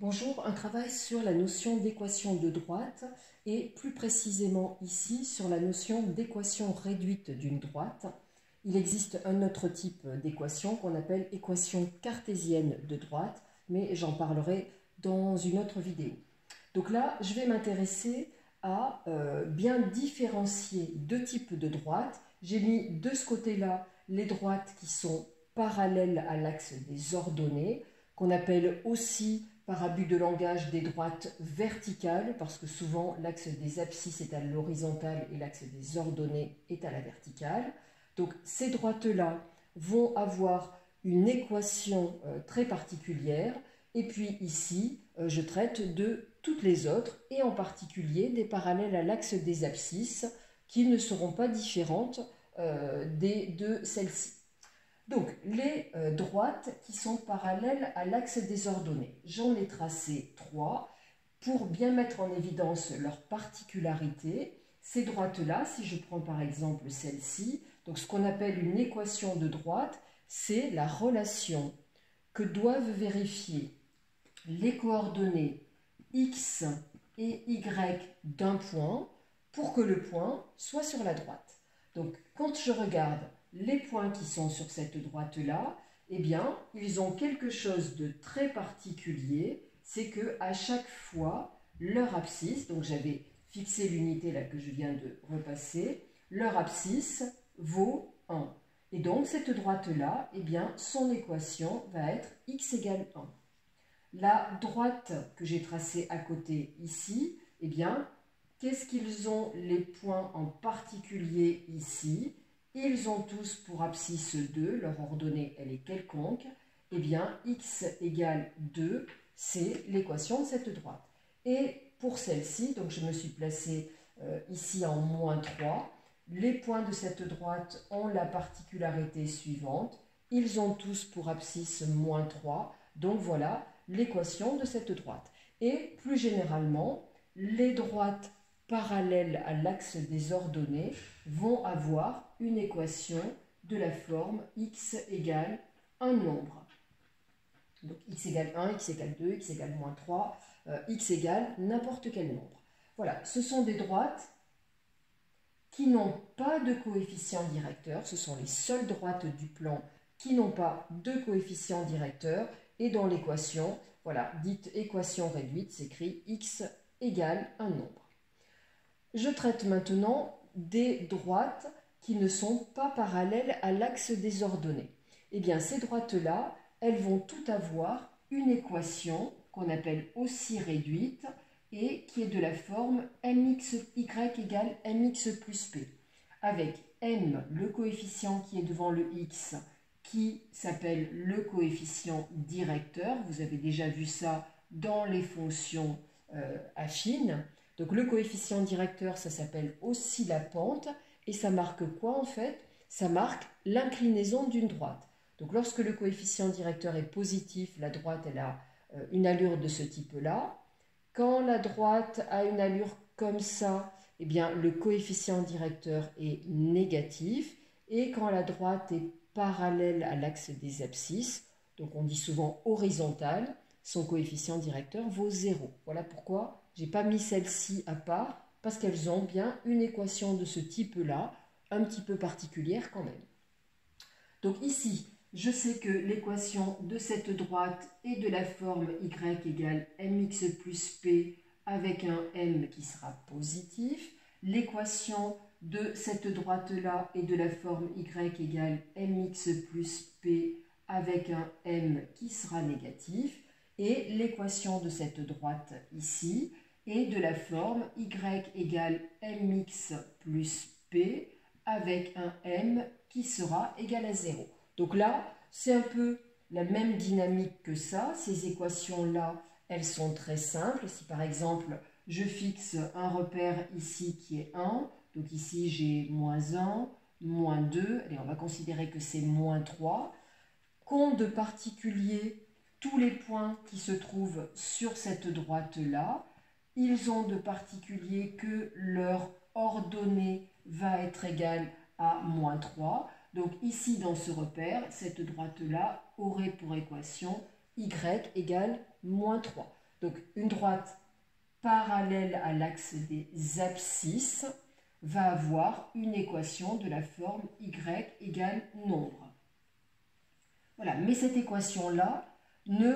Bonjour, un travail sur la notion d'équation de droite et plus précisément ici sur la notion d'équation réduite d'une droite. Il existe un autre type d'équation qu'on appelle équation cartésienne de droite, mais j'en parlerai dans une autre vidéo. Donc là, je vais m'intéresser à bien différencier deux types de droites. J'ai mis de ce côté-là les droites qui sont parallèles à l'axe des ordonnées, qu'on appelle aussi par abus de langage des droites verticales, parce que souvent l'axe des abscisses est à l'horizontale et l'axe des ordonnées est à la verticale. Donc ces droites-là vont avoir une équation très particulière, et puis ici, je traite de toutes les autres, et en particulier des parallèles à l'axe des abscisses, qui ne seront pas différentes de celles-ci. Donc, les droites qui sont parallèles à l'axe des ordonnées. J'en ai tracé 3 pour bien mettre en évidence leurs particularités. Ces droites-là, si je prends par exemple celle-ci, donc ce qu'on appelle une équation de droite, c'est la relation que doivent vérifier les coordonnées x et y d'un point pour que le point soit sur la droite. Donc, quand je regarde les points qui sont sur cette droite-là, eh bien, ils ont quelque chose de très particulier, c'est qu'à chaque fois, leur abscisse, donc j'avais fixé l'unité là que je viens de repasser, leur abscisse vaut 1. Et donc, cette droite-là, eh bien, son équation va être x égale 1. La droite que j'ai tracée à côté ici, eh bien, qu'est-ce qu'ils ont les points en particulier ici? Ils ont tous pour abscisse 2, leur ordonnée elle est quelconque, eh bien x égale 2, c'est l'équation de cette droite. Et pour celle-ci, donc je me suis placée ici en moins 3, les points de cette droite ont la particularité suivante, ils ont tous pour abscisse moins 3, donc voilà l'équation de cette droite. Et plus généralement, les droites parallèles à l'axe des ordonnées vont avoir une équation de la forme x égale un nombre. Donc x égale 1, x égale 2, x égale moins 3, x égale n'importe quel nombre. Voilà, ce sont des droites qui n'ont pas de coefficient directeur, ce sont les seules droites du plan qui n'ont pas de coefficient directeur, et dans l'équation, voilà, dite équation réduite, s'écrit x égale un nombre. Je traite maintenant des droites qui ne sont pas parallèles à l'axe des ordonnées. Eh bien, ces droites-là, elles vont toutes avoir une équation qu'on appelle aussi réduite et qui est de la forme mxy égale mx plus p, avec m, le coefficient qui est devant le x, qui s'appelle le coefficient directeur. Vous avez déjà vu ça dans les fonctions affines. Donc le coefficient directeur, ça s'appelle aussi la pente, et ça marque quoi en fait? Ça marque l'inclinaison d'une droite. Donc lorsque le coefficient directeur est positif, la droite elle a une allure de ce type-là. Quand la droite a une allure comme ça, eh bien le coefficient directeur est négatif, et quand la droite est parallèle à l'axe des abscisses, donc on dit souvent horizontale, son coefficient directeur vaut 0. Voilà pourquoi je n'ai pas mis celle-ci à part, parce qu'elles ont bien une équation de ce type-là, un petit peu particulière quand même. Donc ici, je sais que l'équation de cette droite est de la forme y égale mx plus p avec un m qui sera positif. L'équation de cette droite-là est de la forme y égale mx plus p avec un m qui sera négatif. Et l'équation de cette droite ici est de la forme y égale mx plus p avec un m qui sera égal à 0. Donc là, c'est un peu la même dynamique que ça. Ces équations-là, elles sont très simples. Si par exemple, je fixe un repère ici qui est 1, donc ici j'ai moins 1, moins 2, et on va considérer que c'est moins 3. Qu'ont de particulier tous les points qui se trouvent sur cette droite-là? Ils ont de particulier que leur ordonnée va être égale à moins 3. Donc ici, dans ce repère, cette droite-là aurait pour équation y égale moins 3. Donc une droite parallèle à l'axe des abscisses va avoir une équation de la forme y égale nombre. Voilà, mais cette équation-là ne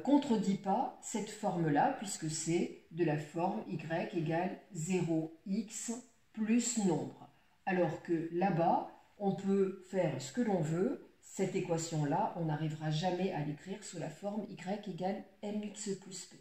contredit pas cette forme-là, puisque c'est de la forme y égale 0x plus nombre. Alors que là-bas, on peut faire ce que l'on veut, cette équation-là, on n'arrivera jamais à l'écrire sous la forme y égale mx plus p.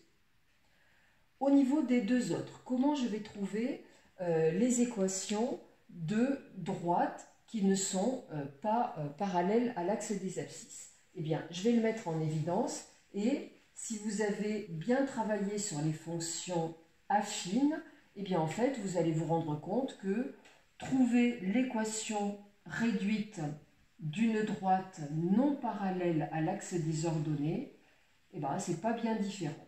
Au niveau des deux autres, comment je vais trouver les équations de droite qui ne sont pas parallèles à l'axe des abscisses? Eh bien, je vais le mettre en évidence, et si vous avez bien travaillé sur les fonctions affines, eh bien en fait, vous allez vous rendre compte que trouver l'équation réduite d'une droite non parallèle à l'axe des ordonnées, eh bien, c'est pas bien différent.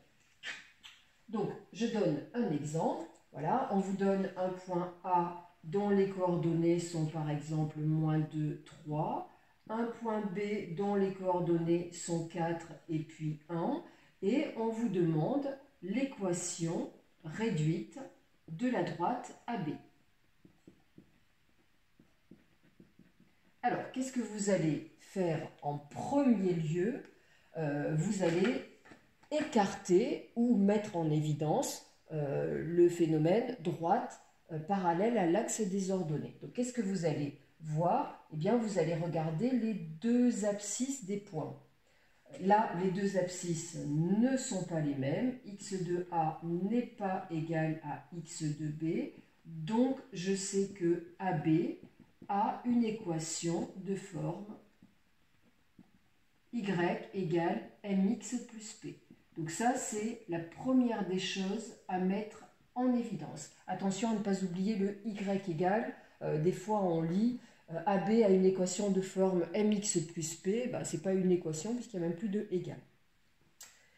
Donc, je donne un exemple. Voilà, on vous donne un point A dont les coordonnées sont par exemple -2, 3. Un point B dont les coordonnées sont 4 et puis 1. Et on vous demande l'équation réduite de la droite AB. Alors, qu'est-ce que vous allez faire en premier lieu? Vous allez écarter ou mettre en évidence le phénomène droite parallèle à l'axe des ordonnées. Donc, qu'est-ce que vous allez voir? Eh bien, vous allez regarder les deux abscisses des points. Là, les deux abscisses ne sont pas les mêmes. X de A n'est pas égal à X de B. Donc, je sais que AB a une équation de forme Y égale mx plus P. Donc ça, c'est la première des choses à mettre en évidence. Attention à ne pas oublier le y égale. Des fois, on lit AB a une équation de forme mx plus p. Ben, ce n'est pas une équation puisqu'il n'y a même plus de égal.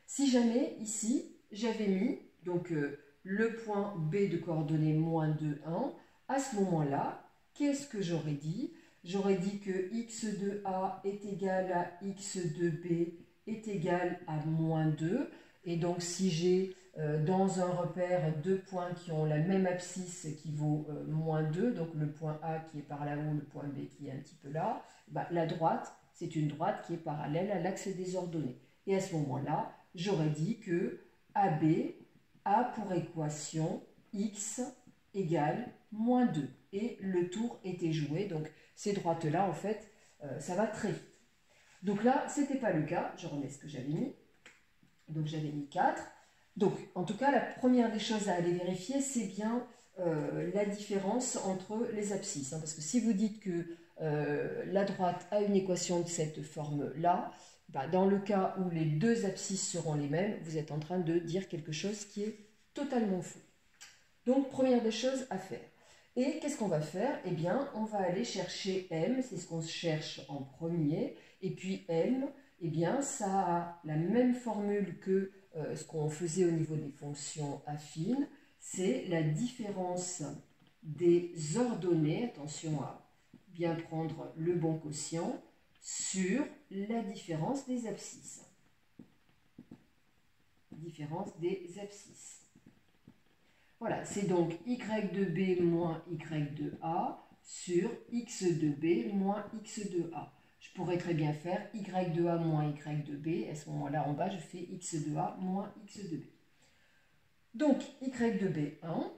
Si jamais, ici, j'avais mis donc, le point B de coordonnées -2, 1, à ce moment-là, qu'est-ce que j'aurais dit? J'aurais dit que x de A est égal à x de B est égal à -2. Et donc, si j'ai dans un repère deux points qui ont la même abscisse qui vaut -2, donc le point A qui est par là-haut, le point B qui est un petit peu là, bah, la droite, c'est une droite qui est parallèle à l'axe des ordonnées. Et à ce moment-là, j'aurais dit que AB a pour équation x égale -2. Et le tour était joué. Donc, ces droites-là, en fait, ça va très vite. Donc là, ce n'était pas le cas. Je remets ce que j'avais mis. Donc, j'avais mis 4. Donc, en tout cas, la première des choses à aller vérifier, c'est bien la différence entre les abscisses. Hein, parce que si vous dites que la droite a une équation de cette forme-là, bah, dans le cas où les deux abscisses seront les mêmes, vous êtes en train de dire quelque chose qui est totalement faux. Donc, première des choses à faire. Et qu'est-ce qu'on va faire? Eh bien, on va aller chercher m, c'est ce qu'on cherche en premier. Et puis m, eh bien, ça a la même formule que ce qu'on faisait au niveau des fonctions affines. C'est la différence des ordonnées, attention à bien prendre le bon quotient, sur la différence des abscisses. Différence des abscisses. Voilà, c'est donc y de B moins y de A sur x de B moins x de A. Je pourrais très bien faire y de A moins y de B. À ce moment-là, en bas, je fais x de A moins x de B. Donc, y de B 1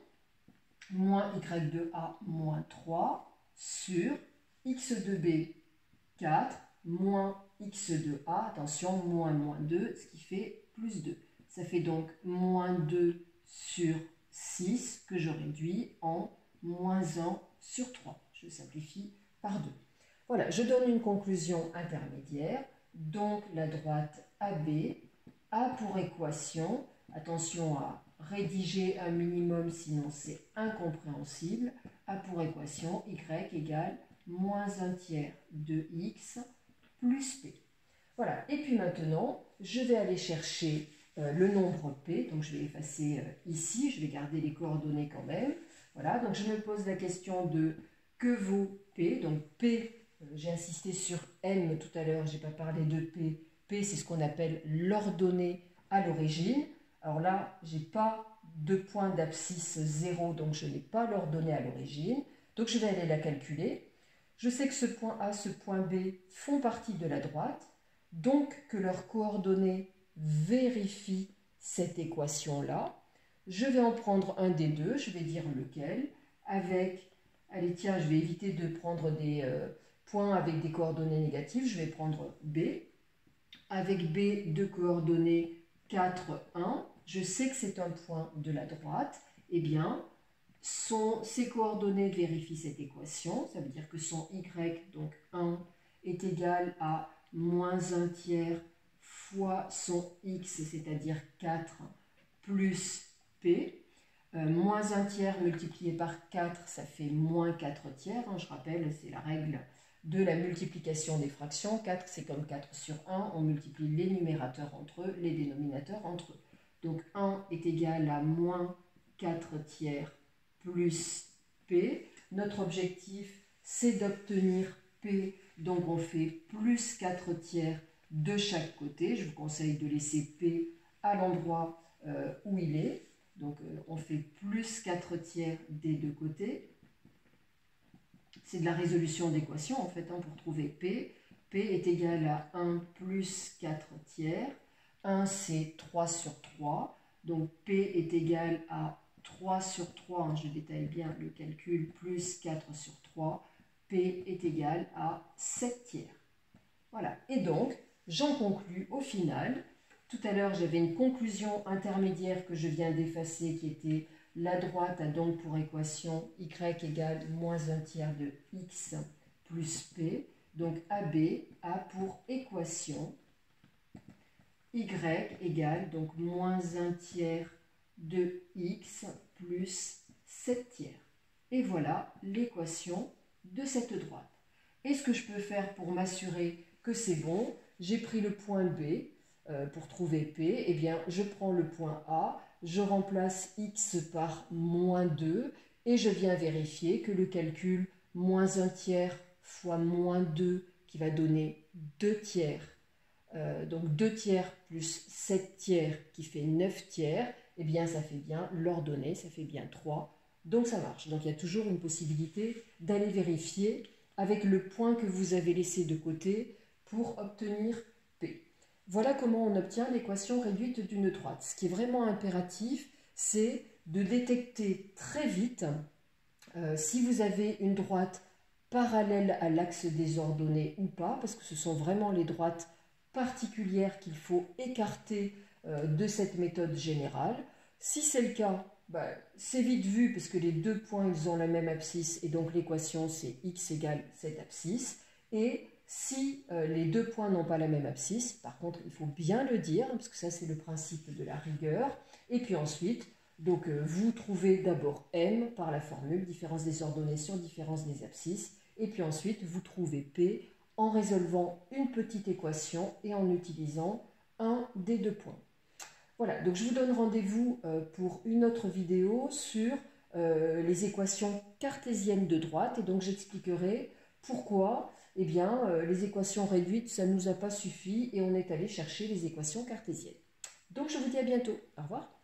moins y de A moins 3 sur x de B 4 moins x de A, attention, moins 2, ce qui fait plus 2. Ça fait donc moins 2 sur 6 que je réduis en moins 1 sur 3. Je simplifie par 2. Voilà, je donne une conclusion intermédiaire. Donc, la droite AB a pour équation, attention à rédiger un minimum, sinon c'est incompréhensible, a pour équation y égale moins 1/3 de x plus p. Voilà, et puis maintenant, je vais aller chercher le nombre p, donc je vais effacer ici, je vais garder les coordonnées quand même. Voilà, donc je me pose la question de que vaut p, donc p, j'ai insisté sur m tout à l'heure, je n'ai pas parlé de p, p c'est ce qu'on appelle l'ordonnée à l'origine. Alors là, je n'ai pas de point d'abscisse 0, donc je n'ai pas l'ordonnée à l'origine. Donc je vais aller la calculer. Je sais que ce point A, ce point B font partie de la droite, donc que leurs coordonnées vérifient cette équation-là. Je vais en prendre un des deux, je vais dire lequel, avec, allez tiens, je vais éviter de prendre des points avec des coordonnées négatives, je vais prendre B. Avec B de coordonnées 4, 1, je sais que c'est un point de la droite, eh bien, ses coordonnées vérifient cette équation, ça veut dire que son y, donc 1, est égal à moins 1 tiers fois son x, c'est-à-dire 4, plus p. Moins 1 tiers multiplié par 4, ça fait moins 4 tiers. Hein, je rappelle, c'est la règle de la multiplication des fractions. 4, c'est comme 4 sur 1. On multiplie les numérateurs entre eux, les dénominateurs entre eux. Donc 1 est égal à moins 4 tiers plus P. Notre objectif, c'est d'obtenir P. Donc on fait plus 4 tiers de chaque côté. Je vous conseille de laisser P à l'endroit où il est. Donc on fait plus 4 tiers des deux côtés. C'est de la résolution d'équation en fait, hein, pour trouver P. P est égal à 1 plus 4 tiers. 1 c'est 3 sur 3. Donc P est égal à 3 sur 3, hein, je détaille bien le calcul, plus 4 sur 3. P est égal à 7 tiers. Voilà, et donc j'en conclus au final. Tout à l'heure, j'avais une conclusion intermédiaire que je viens d'effacer qui était la droite a donc pour équation y égale moins 1 tiers de x plus p. Donc AB a pour équation y égale donc moins 1 tiers de x plus 7 tiers. Et voilà l'équation de cette droite. Et ce que je peux faire pour m'assurer que c'est bon, j'ai pris le point B pour trouver P, eh bien je prends le point A, je remplace x par moins 2 et je viens vérifier que le calcul moins 1 tiers fois moins 2 qui va donner 2 tiers, donc 2 tiers plus 7 tiers qui fait 9 tiers, eh bien ça fait bien l'ordonnée, ça fait bien 3, donc ça marche. Donc il y a toujours une possibilité d'aller vérifier avec le point que vous avez laissé de côté pour obtenir P. Voilà comment on obtient l'équation réduite d'une droite. Ce qui est vraiment impératif, c'est de détecter très vite si vous avez une droite parallèle à l'axe des ordonnées ou pas, parce que ce sont vraiment les droites particulières qu'il faut écarter de cette méthode générale. Si c'est le cas, c'est vite vu parce que les deux points ils ont la même abscisse et donc l'équation c'est x égale cette abscisse. Et si les deux points n'ont pas la même abscisse, par contre il faut bien le dire parce que ça c'est le principe de la rigueur. Et puis ensuite, donc, vous trouvez d'abord m par la formule différence des ordonnées sur différence des abscisses. Et puis ensuite vous trouvez p en résolvant une petite équation et en utilisant un des deux points. Voilà, donc je vous donne rendez-vous pour une autre vidéo sur les équations cartésiennes de droite. Et donc j'expliquerai pourquoi les équations réduites, ça ne nous a pas suffi et on est allé chercher les équations cartésiennes. Donc je vous dis à bientôt. Au revoir.